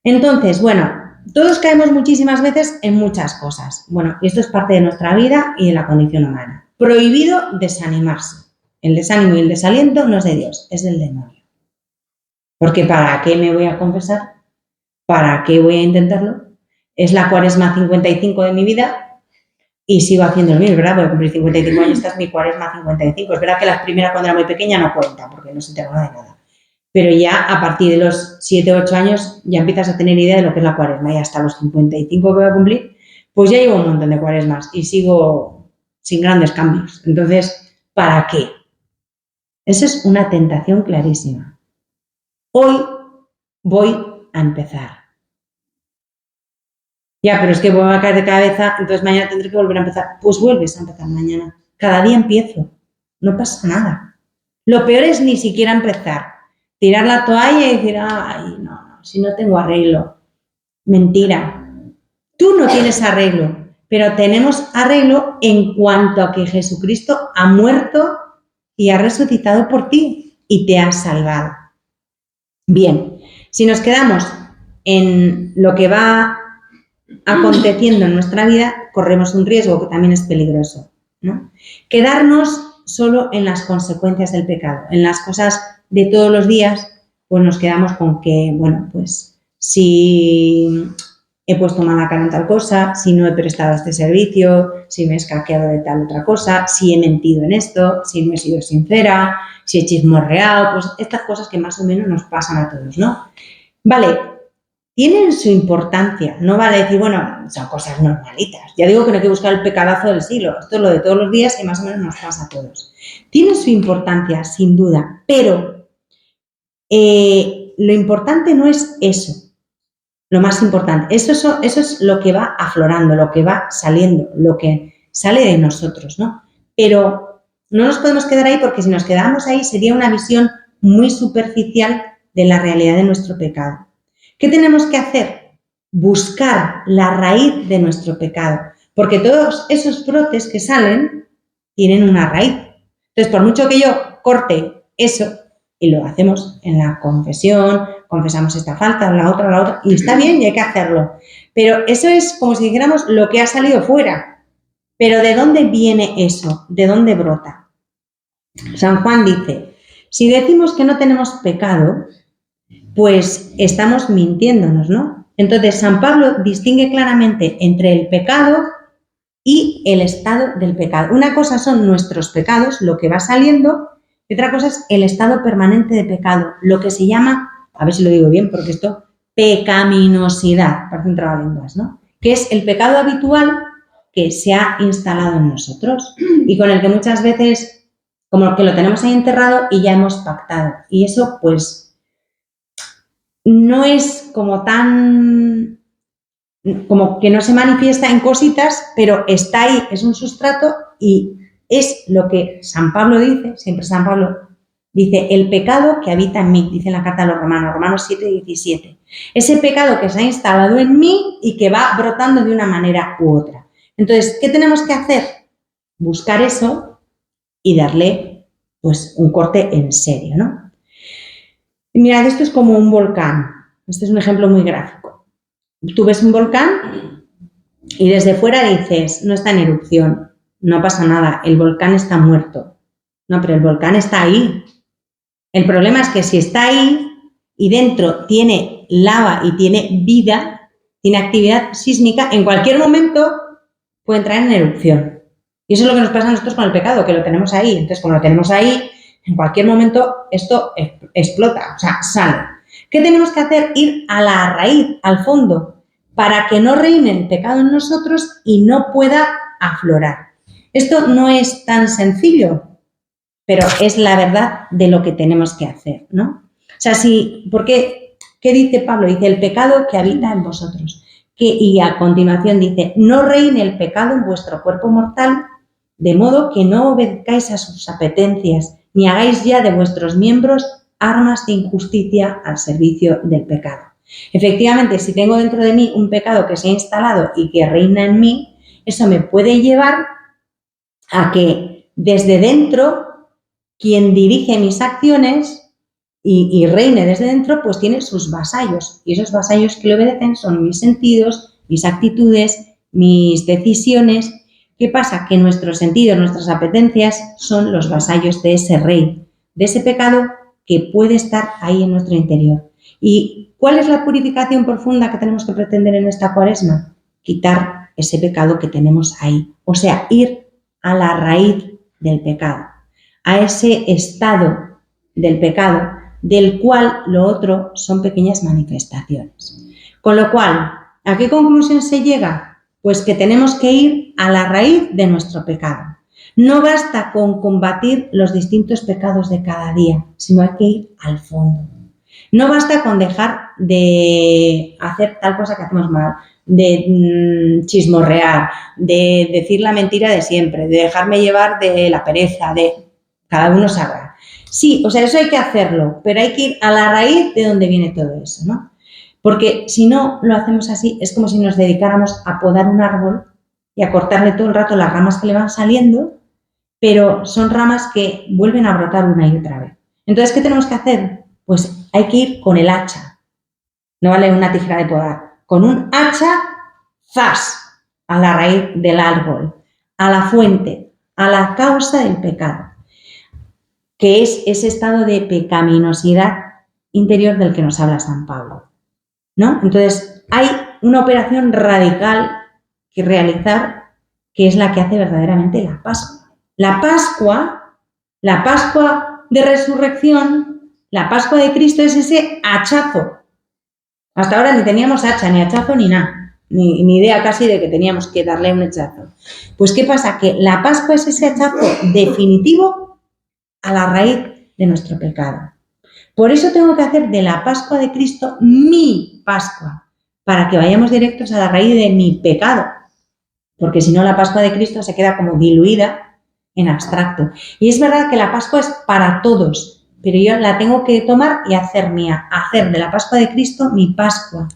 Entonces, bueno, todos caemos muchísimas veces en muchas cosas. Bueno, y esto es parte de nuestra vida y de la condición humana. Prohibido desanimarse. El desánimo y el desaliento no es de Dios, es del demonio. Porque ¿para qué me voy a confesar? ¿Para qué voy a intentarlo? Es la cuaresma 55 de mi vida y sigo haciendo lo mismo, ¿verdad? Voy a cumplir 55 años, esta es mi cuaresma 55. Es verdad que las primeras cuando era muy pequeña no cuentan porque no se te acuerda de nada. Pero ya a partir de los 7 o 8 años ya empiezas a tener idea de lo que es la cuaresma y hasta los 55 que voy a cumplir, pues ya llevo un montón de cuaresmas y sigo sin grandes cambios. Entonces, ¿para qué? Esa es una tentación clarísima. Hoy voy a empezar. Ya, pero es que voy a caer de cabeza, entonces mañana tendré que volver a empezar. Pues vuelves a empezar mañana. Cada día empiezo. No pasa nada. Lo peor es ni siquiera empezar. Tirar la toalla y decir, ay, no, si no tengo arreglo. Mentira. Tú no tienes arreglo, pero tenemos arreglo en cuanto a que Jesucristo ha muerto y ha resucitado por ti y te ha salvado. Bien, si nos quedamos en lo que va aconteciendo en nuestra vida, corremos un riesgo que también es peligroso, ¿no? Quedarnos solo en las consecuencias del pecado, en las cosas de todos los días, pues nos quedamos con que, bueno, pues si he puesto mala cara en tal cosa, si no he prestado este servicio, si me he escaqueado de tal otra cosa, si he mentido en esto, si no he sido sincera, si he chismorreado, pues estas cosas que más o menos nos pasan a todos, ¿no? Vale, tienen su importancia, no vale decir, bueno, son cosas normalitas. Ya digo que no hay que buscar el pecadazo del siglo, esto es lo de todos los días y más o menos nos pasa a todos. Tienen su importancia, sin duda, pero lo importante no es eso. Lo más importante, eso es lo que va aflorando, lo que va saliendo, lo que sale de nosotros, ¿no? Pero no nos podemos quedar ahí porque si nos quedamos ahí sería una visión muy superficial de la realidad de nuestro pecado. ¿Qué tenemos que hacer? Buscar la raíz de nuestro pecado, porque todos esos brotes que salen tienen una raíz. Entonces, por mucho que yo corte eso, y lo hacemos en la confesión, confesamos esta falta, la otra, y está bien y hay que hacerlo. Pero eso es como si dijéramos lo que ha salido fuera. Pero ¿de dónde viene eso? ¿De dónde brota? San Juan dice, si decimos que no tenemos pecado, pues estamos mintiéndonos, ¿no? Entonces, San Pablo distingue claramente entre el pecado y el estado del pecado. Una cosa son nuestros pecados, lo que va saliendo, y otra cosa es el estado permanente de pecado, lo que se llama, a ver si lo digo bien, porque esto, pecaminosidad, parece un trabalenguas, ¿no? Que es el pecado habitual que se ha instalado en nosotros y con el que muchas veces, como que lo tenemos ahí enterrado y ya hemos pactado. Y eso, pues, no es como tan, como que no se manifiesta en cositas, pero está ahí, es un sustrato y es lo que San Pablo dice, siempre San Pablo dice, el pecado que habita en mí, dice en la carta a los Romanos, Romanos 7:17. Ese pecado que se ha instalado en mí y que va brotando de una manera u otra. Entonces, ¿qué tenemos que hacer? Buscar eso y darle, pues, un corte en serio, ¿no? Y mirad, esto es como un volcán. Este es un ejemplo muy gráfico. Tú ves un volcán y desde fuera dices, no está en erupción, no pasa nada, el volcán está muerto. No, pero el volcán está ahí. El problema es que si está ahí y dentro tiene lava y tiene vida, tiene actividad sísmica, en cualquier momento puede entrar en erupción. Y eso es lo que nos pasa a nosotros con el pecado, que lo tenemos ahí. Entonces, como lo tenemos ahí, en cualquier momento esto explota, o sea, sale. ¿Qué tenemos que hacer? Ir a la raíz, al fondo, para que no reine el pecado en nosotros y no pueda aflorar. Esto no es tan sencillo, pero es la verdad de lo que tenemos que hacer, ¿no? O sea, ¿qué dice Pablo? Dice, el pecado que habita en vosotros. Y a continuación dice, no reine el pecado en vuestro cuerpo mortal, de modo que no obedezcáis a sus apetencias, ni hagáis ya de vuestros miembros armas de injusticia al servicio del pecado. Efectivamente, si tengo dentro de mí un pecado que se ha instalado y que reina en mí, eso me puede llevar a que desde dentro quien dirige mis acciones y reine desde dentro, pues tiene sus vasallos. Y esos vasallos que le obedecen son mis sentidos, mis actitudes, mis decisiones. ¿Qué pasa? Que nuestros sentidos, nuestras apetencias son los vasallos de ese rey, de ese pecado que puede estar ahí en nuestro interior. ¿Y cuál es la purificación profunda que tenemos que pretender en esta Cuaresma? Quitar ese pecado que tenemos ahí. O sea, ir a la raíz del pecado, a ese estado del pecado, del cual lo otro son pequeñas manifestaciones. Con lo cual, ¿a qué conclusión se llega? Pues que tenemos que ir a la raíz de nuestro pecado. No basta con combatir los distintos pecados de cada día, sino hay que ir al fondo. No basta con dejar de hacer tal cosa que hacemos mal, de chismorrear, de decir la mentira de siempre, de dejarme llevar de la pereza, de cada uno sabrá. Sí, o sea, eso hay que hacerlo, pero hay que ir a la raíz de donde viene todo eso, ¿no? Porque si no lo hacemos así, es como si nos dedicáramos a podar un árbol y a cortarle todo el rato las ramas que le van saliendo, pero son ramas que vuelven a brotar una y otra vez. Entonces, ¿qué tenemos que hacer? Pues hay que ir con el hacha, no vale una tijera de podar, con un hacha, ¡zas!, a la raíz del árbol, a la fuente, a la causa del pecado, que es ese estado de pecaminosidad interior del que nos habla San Pablo, ¿no? Entonces, hay una operación radical que realizar, que es la que hace verdaderamente la Pascua. La Pascua de resurrección, la Pascua de Cristo es ese hachazo. Hasta ahora ni teníamos hacha, ni hachazo, ni nada. Ni idea casi de que teníamos que darle un hachazo. Pues, ¿qué pasa? Que la Pascua es ese hachazo definitivo a la raíz de nuestro pecado. Por eso tengo que hacer de la Pascua de Cristo mi Pascua, para que vayamos directos a la raíz de mi pecado. Porque si no, la Pascua de Cristo se queda como diluida en abstracto. Y es verdad que la Pascua es para todos, pero yo la tengo que tomar y hacer mía, hacer de la Pascua de Cristo mi Pascua.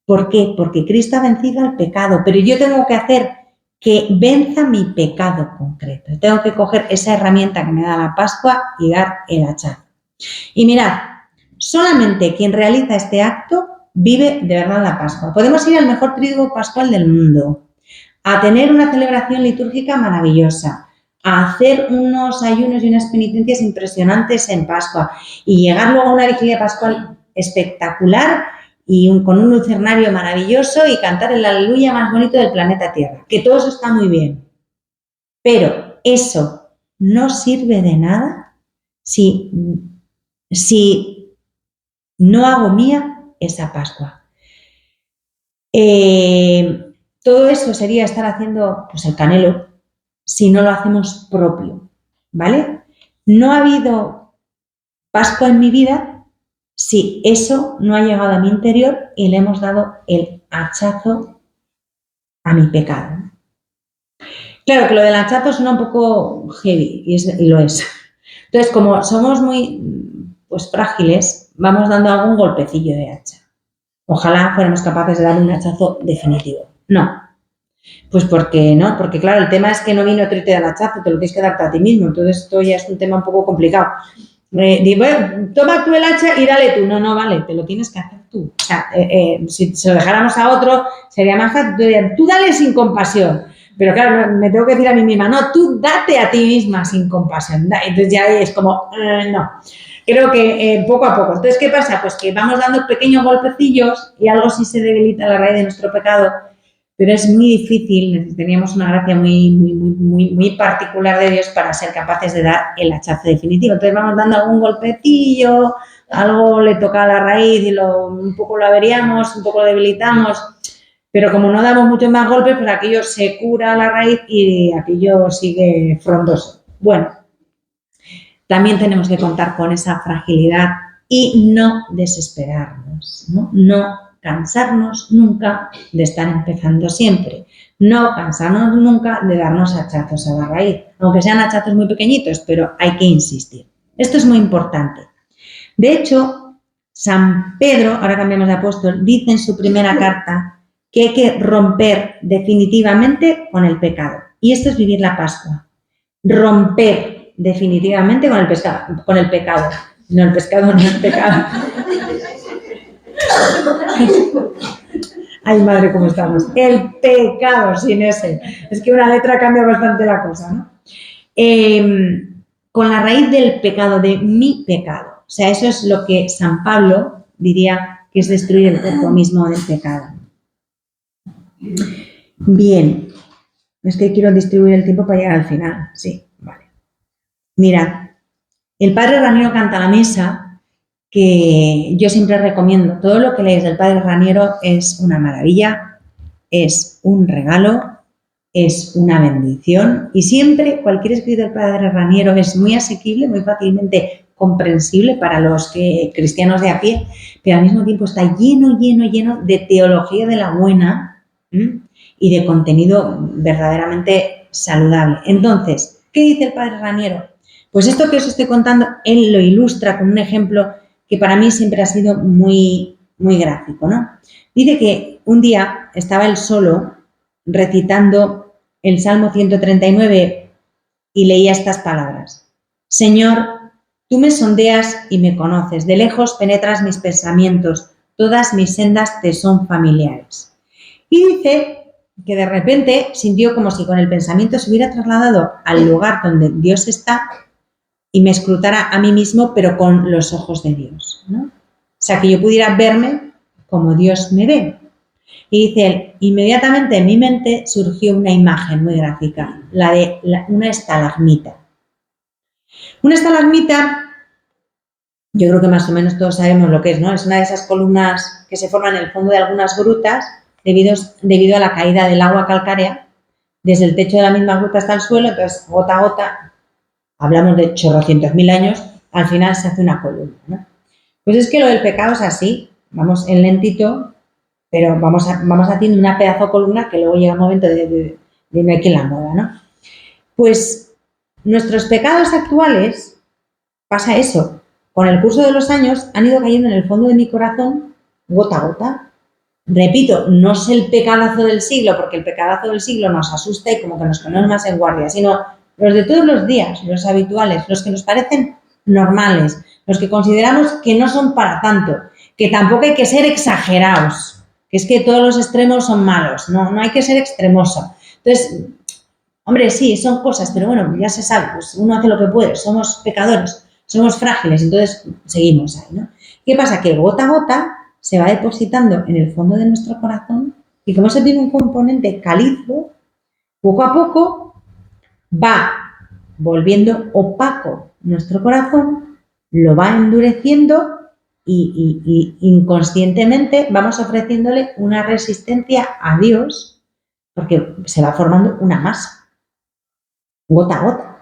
¿Por qué? Porque Cristo ha vencido al pecado, pero yo tengo que hacer que venza mi pecado concreto. Tengo que coger esa herramienta que me da la Pascua y dar el hachazo. Y mirad, solamente quien realiza este acto vive de verdad la Pascua. Podemos ir al mejor triduo pascual del mundo, a tener una celebración litúrgica maravillosa, a hacer unos ayunos y unas penitencias impresionantes en Pascua y llegar luego a una vigilia pascual espectacular y con un lucernario maravilloso y cantar el aleluya más bonito del planeta Tierra. Que todo eso está muy bien, pero eso no sirve de nada si no hago mía esa Pascua. Todo eso sería estar haciendo pues el canelo si no lo hacemos propio, ¿vale? No ha habido Pascua en mi vida si eso no ha llegado a mi interior y le hemos dado el hachazo a mi pecado. Claro que lo del hachazo suena un poco heavy y lo es. Entonces, como somos muy pues frágiles, vamos dando algún golpecillo de hacha. Ojalá fuéramos capaces de dar un hachazo definitivo. No. Pues porque no, porque claro, el tema es que no viene otro y te da el hachazo, te lo tienes que darte a ti mismo. Entonces esto ya es un tema un poco complicado. Digo, toma tú el hacha y dale tú. No, vale, te lo tienes que hacer tú. O sea, si se lo dejáramos a otro, sería más fácil. Tú dale sin compasión. Pero claro, me tengo que decir a mí misma, no, tú date a ti misma sin compasión. Entonces ya es como, no. Creo que poco a poco. Entonces, ¿qué pasa? Pues que vamos dando pequeños golpecillos y algo sí se debilita la raíz de nuestro pecado, pero es muy difícil. Teníamos una gracia muy particular de Dios para ser capaces de dar el hachazo definitivo. Entonces vamos dando algún golpecillo, algo le toca a la raíz y un poco lo averiamos, un poco lo debilitamos, pero como no damos muchos más golpes, pues aquello se cura a la raíz y aquello sigue frondoso. Bueno, también tenemos que contar con esa fragilidad y no desesperarnos, no cansarnos nunca de estar empezando siempre, no cansarnos nunca de darnos hachazos a la raíz, aunque sean hachazos muy pequeñitos, pero hay que insistir. Esto es muy importante. De hecho, San Pedro, ahora cambiamos de apóstol, dice en su primera carta que hay que romper definitivamente con el pecado. Y esto es vivir la Pascua. Romper definitivamente con el pecado. No, el pescado no es pecado. Ay, madre, cómo estamos. El pecado sin ese. Es que una letra cambia bastante la cosa, ¿no? Con la raíz del pecado, de mi pecado. O sea, eso es lo que San Pablo diría que es destruir el cuerpo mismo del pecado. Bien. Es que quiero distribuir el tiempo para llegar al final. Sí, vale. Mirad, el padre Raniero canta la misa, que yo siempre recomiendo. Todo lo que leéis del padre Raniero es una maravilla, es un regalo, es una bendición y siempre cualquier escrito del padre Raniero es muy asequible, muy fácilmente comprensible para los cristianos de a pie, pero al mismo tiempo está lleno de teología de la buena y de contenido verdaderamente saludable. Entonces, ¿qué dice el padre Raniero? Pues esto que os estoy contando, él lo ilustra con un ejemplo que para mí siempre ha sido muy, muy gráfico, ¿no? Dice que un día estaba él solo recitando el Salmo 139 y leía estas palabras. Señor, tú me sondeas y me conoces, de lejos penetras mis pensamientos, todas mis sendas te son familiares. Y dice que de repente sintió como si con el pensamiento se hubiera trasladado al lugar donde Dios está y me escrutara a mí mismo, pero con los ojos de Dios, ¿no? O sea, que yo pudiera verme como Dios me ve. Y dice él, inmediatamente en mi mente surgió una imagen muy gráfica, la de una estalagmita. Una estalagmita, yo creo que más o menos todos sabemos lo que es, ¿no? Es una de esas columnas que se forman en el fondo de algunas grutas debido a la caída del agua calcárea desde el techo de la misma gruta hasta el suelo, entonces gota a gota, hablamos de chorrocientos mil años, al final se hace una columna, ¿no? Pues es que lo del pecado es así, vamos en lentito, pero vamos haciendo una pedazo columna que luego llega el momento de irme aquí en la moda, ¿no? Pues nuestros pecados actuales, pasa eso, con el curso de los años han ido cayendo en el fondo de mi corazón gota a gota. Repito, no es el pecadazo del siglo, porque el pecadazo del siglo nos asusta y como que nos ponemos más en guardia, sino los de todos los días, los habituales, los que nos parecen normales, los que consideramos que no son para tanto, que tampoco hay que ser exagerados, que es que todos los extremos son malos, no hay que ser extremoso. Entonces, hombre, sí, son cosas, pero bueno, ya se sabe, pues uno hace lo que puede, somos pecadores, somos frágiles, entonces seguimos ahí, ¿no? ¿Qué pasa? Que gota a gota se va depositando en el fondo de nuestro corazón y como eso tiene un componente calizo, poco a poco va volviendo opaco nuestro corazón, lo va endureciendo y inconscientemente vamos ofreciéndole una resistencia a Dios porque se va formando una masa, gota a gota.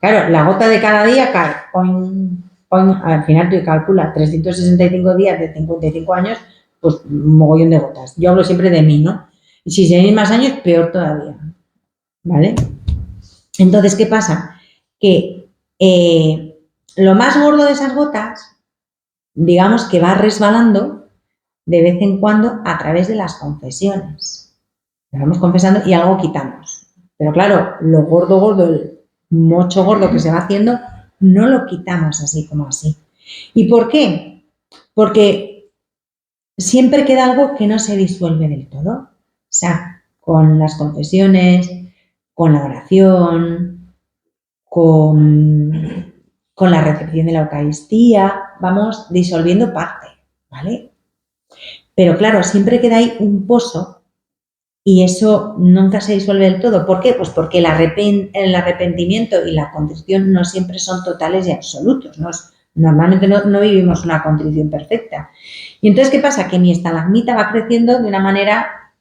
Claro, la gota de cada día cae. Al final tú calculas 365 días de 55 años, pues un mogollón de gotas. Yo hablo siempre de mí, ¿no? Y si se vienen más años, peor todavía. ¿Vale? Entonces, ¿qué pasa? Que lo más gordo de esas gotas, digamos que va resbalando de vez en cuando a través de las confesiones. Vamos confesando y algo quitamos. Pero claro, lo gordo, el mocho gordo que se va haciendo, no lo quitamos así como así. ¿Y por qué? Porque siempre queda algo que no se disuelve del todo. O sea, con las confesiones, con la oración, con la recepción de la Eucaristía, vamos disolviendo parte, ¿vale? Pero claro, siempre queda ahí un pozo y eso nunca se disuelve del todo. ¿Por qué? Pues porque el arrepentimiento y la contrición no siempre son totales y absolutos. Normalmente no vivimos una contrición perfecta. Y entonces, ¿qué pasa? Que mi estalagmita va creciendo de una manera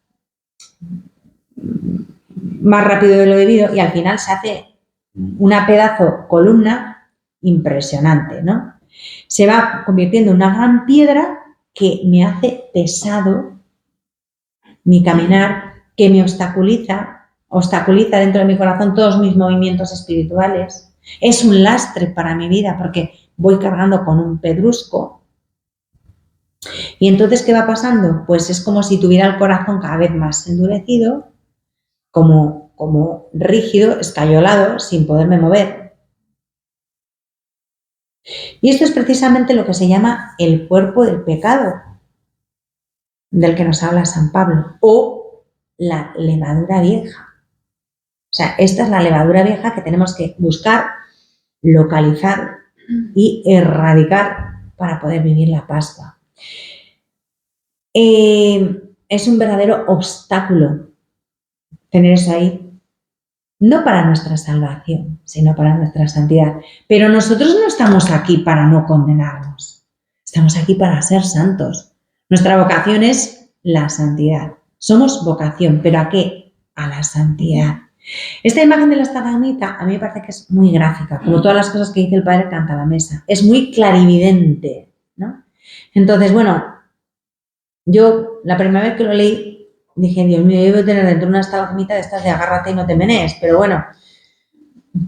más rápido de lo debido y al final se hace una pedazo columna impresionante, ¿no? Se va convirtiendo en una gran piedra que me hace pesado mi caminar, que me obstaculiza dentro de mi corazón todos mis movimientos espirituales. Es un lastre para mi vida porque voy cargando con un pedrusco. Y entonces, ¿qué va pasando? Pues es como si tuviera el corazón cada vez más endurecido, como rígido, escayolado, sin poderme mover. Y esto es precisamente lo que se llama el cuerpo del pecado, del que nos habla San Pablo, o la levadura vieja. O sea, esta es la levadura vieja que tenemos que buscar, localizar y erradicar para poder vivir la Pascua. Es un verdadero obstáculo tener eso ahí, no para nuestra salvación, sino para nuestra santidad. Pero nosotros no estamos aquí para no condenarnos, estamos aquí para ser santos. Nuestra vocación es la santidad. Somos vocación, ¿pero a qué? A la santidad. Esta imagen de la estalagmita a mí me parece que es muy gráfica, como todas las cosas que dice el Padre Canta la Mesa. Es muy clarividente, ¿no? Entonces, bueno, yo la primera vez que lo leí dije, Dios mío, yo debo tener dentro una estalagmita de estas de agárrate y no te menees, pero bueno,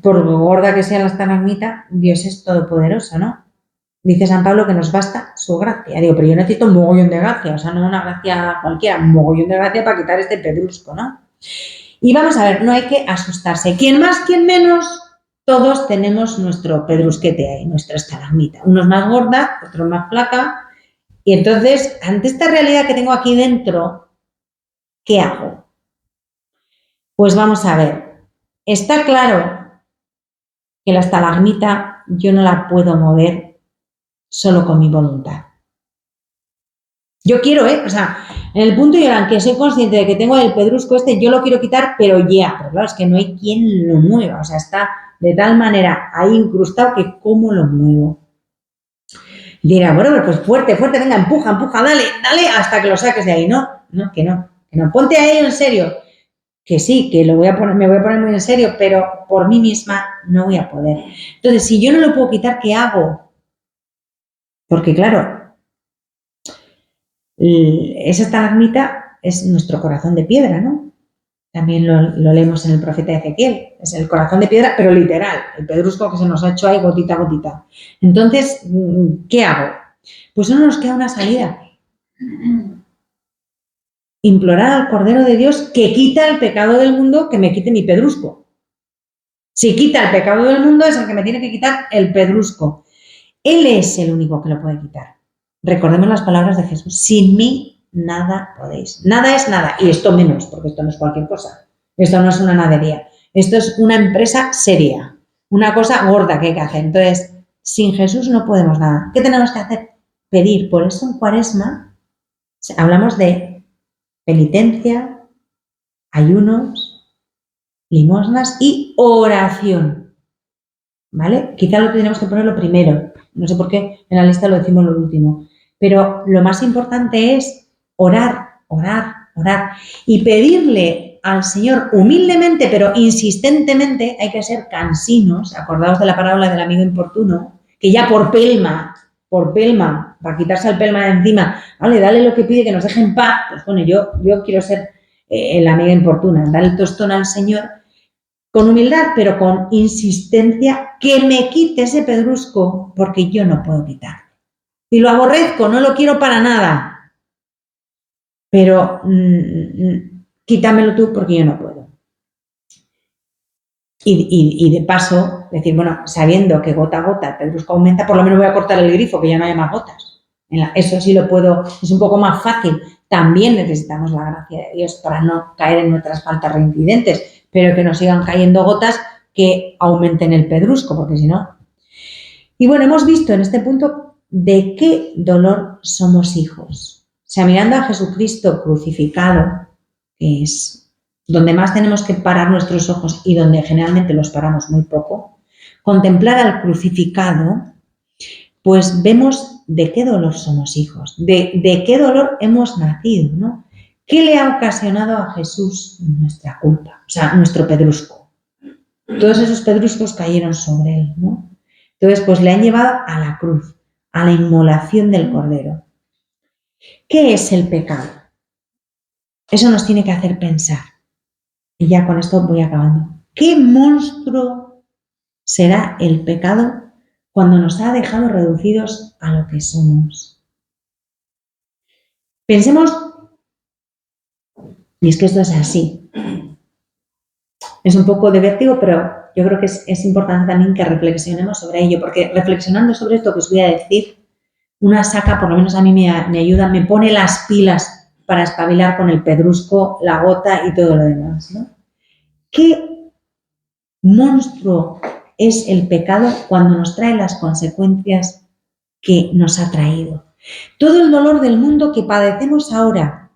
por gorda que sea la estalagmita, Dios es todopoderoso, ¿no? Dice San Pablo que nos basta su gracia. Digo, pero yo necesito un mogollón de gracia, o sea, no una gracia cualquiera, un mogollón de gracia para quitar este pedrusco, ¿no? Y vamos a ver, no hay que asustarse. Quien más, quien menos, todos tenemos nuestro pedrusquete ahí, nuestra estalagmita. Unos más gorda, otros más flaca. Y entonces, ante esta realidad que tengo aquí dentro, ¿qué hago? Pues vamos a ver. Está claro que la estalagmita yo no la puedo mover solo con mi voluntad. Yo quiero, o sea, en el punto y en el que soy consciente de que tengo el pedrusco este, yo lo quiero quitar, pero ya. Pero claro, es que no hay quien lo mueva. O sea, está de tal manera ahí incrustado que ¿cómo lo muevo? Y dirá, bueno, pues fuerte, fuerte, venga, empuja, empuja, dale, dale, hasta que lo saques de ahí. No, no, que no, que no. Ponte a ello en serio. Que sí, que lo voy a poner, me voy a poner muy en serio, pero por mí misma no voy a poder. Entonces, si yo no lo puedo quitar, ¿qué hago? Porque claro, esa estalagmita es nuestro corazón de piedra, ¿no? También lo leemos en el profeta Ezequiel. Es el corazón de piedra, pero literal, el pedrusco que se nos ha hecho ahí gotita a gotita. Entonces, ¿qué hago? Pues no nos queda una salida. Implorar al Cordero de Dios que quita el pecado del mundo, que me quite mi pedrusco. Si quita el pecado del mundo, es el que me tiene que quitar el pedrusco. Él es el único que lo puede quitar. Recordemos las palabras de Jesús. Sin mí nada podéis. Nada es nada. Y esto menos, porque esto no es cualquier cosa. Esto no es una nadería. Esto es una empresa seria. Una cosa gorda que hay que hacer. Entonces, sin Jesús no podemos nada. ¿Qué tenemos que hacer? Pedir. Por eso en Cuaresma hablamos de penitencia, ayunos, limosnas y oración. ¿Vale? Quizá lo tenemos que poner lo primero. No sé por qué en la lista lo decimos lo último. Pero lo más importante es orar, orar, orar. Y pedirle al Señor humildemente, pero insistentemente, hay que ser cansinos. Acordaos de la parábola del amigo importuno, que ya por pelma, para quitarse el pelma de encima, vale, dale lo que pide, que nos deje en paz. Pues bueno, yo quiero ser la amiga importuna, dar el tostón al Señor con humildad, pero con insistencia, que me quite ese pedrusco, porque yo no puedo quitarlo. Y lo aborrezco, no lo quiero para nada, pero quítamelo tú porque yo no puedo. Y de paso, decir, bueno, sabiendo que gota a gota el pedrusco aumenta, por lo menos voy a cortar el grifo, que ya no haya más gotas. Eso sí lo puedo, es un poco más fácil. También necesitamos la gracia de Dios para no caer en nuestras faltas reincidentes, pero que nos sigan cayendo gotas que aumenten el pedrusco, porque si no. Y bueno, hemos visto en este punto de qué dolor somos hijos. O sea, mirando a Jesucristo crucificado, que es donde más tenemos que parar nuestros ojos y donde generalmente los paramos muy poco, contemplar al crucificado, pues vemos de qué dolor somos hijos, de qué dolor hemos nacido, ¿no? ¿Qué le ha ocasionado a Jesús nuestra culpa? O sea, nuestro pedrusco. Todos esos pedruscos cayeron sobre él, ¿no? Entonces, pues le han llevado a la cruz, a la inmolación del Cordero. ¿Qué es el pecado? Eso nos tiene que hacer pensar. Y ya con esto voy acabando. ¿Qué monstruo será el pecado cuando nos ha dejado reducidos a lo que somos? Pensemos, y es que esto es así. Es un poco de vértigo, pero yo creo que es importante también que reflexionemos sobre ello, porque reflexionando sobre esto que os voy a decir, una saca, por lo menos a mí me ayuda, me pone las pilas para espabilar con el pedrusco, la gota y todo lo demás, ¿no? ¿Qué monstruo es el pecado cuando nos trae las consecuencias que nos ha traído? Todo el dolor del mundo que padecemos ahora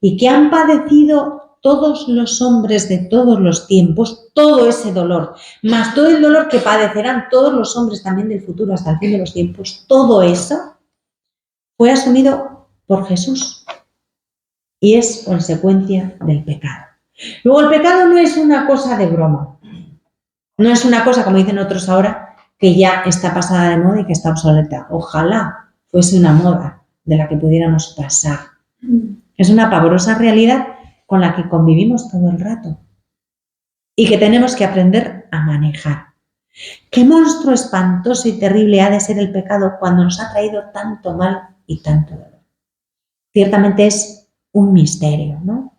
y que han padecido todos los hombres de todos los tiempos, todo ese dolor, más todo el dolor que padecerán todos los hombres también del futuro hasta el fin de los tiempos, todo eso fue asumido por Jesús y es consecuencia del pecado. Luego, el pecado no es una cosa de broma, no es una cosa, como dicen otros ahora, que ya está pasada de moda y que está obsoleta. Ojalá fuese una moda de la que pudiéramos pasar. Es una pavorosa realidad con la que convivimos todo el rato y que tenemos que aprender a manejar. Qué monstruo espantoso y terrible ha de ser el pecado cuando nos ha traído tanto mal y tanto dolor. Ciertamente es un misterio, ¿no?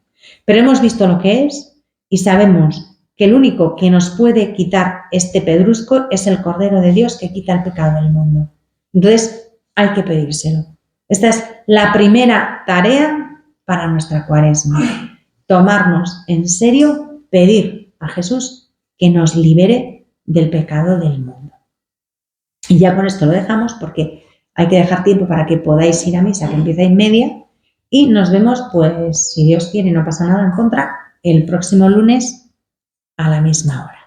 Pero hemos visto lo que es y sabemos que el único que nos puede quitar este pedrusco es el Cordero de Dios que quita el pecado del mundo. Entonces, hay que pedírselo. Esta es la primera tarea para nuestra Cuaresma. Tomarnos en serio, pedir a Jesús que nos libere del pecado del mundo. Y ya con esto lo dejamos porque hay que dejar tiempo para que podáis ir a misa, que empieza 1:30, y nos vemos, pues, si Dios quiere y no pasa nada en contra, el próximo lunes a la misma hora.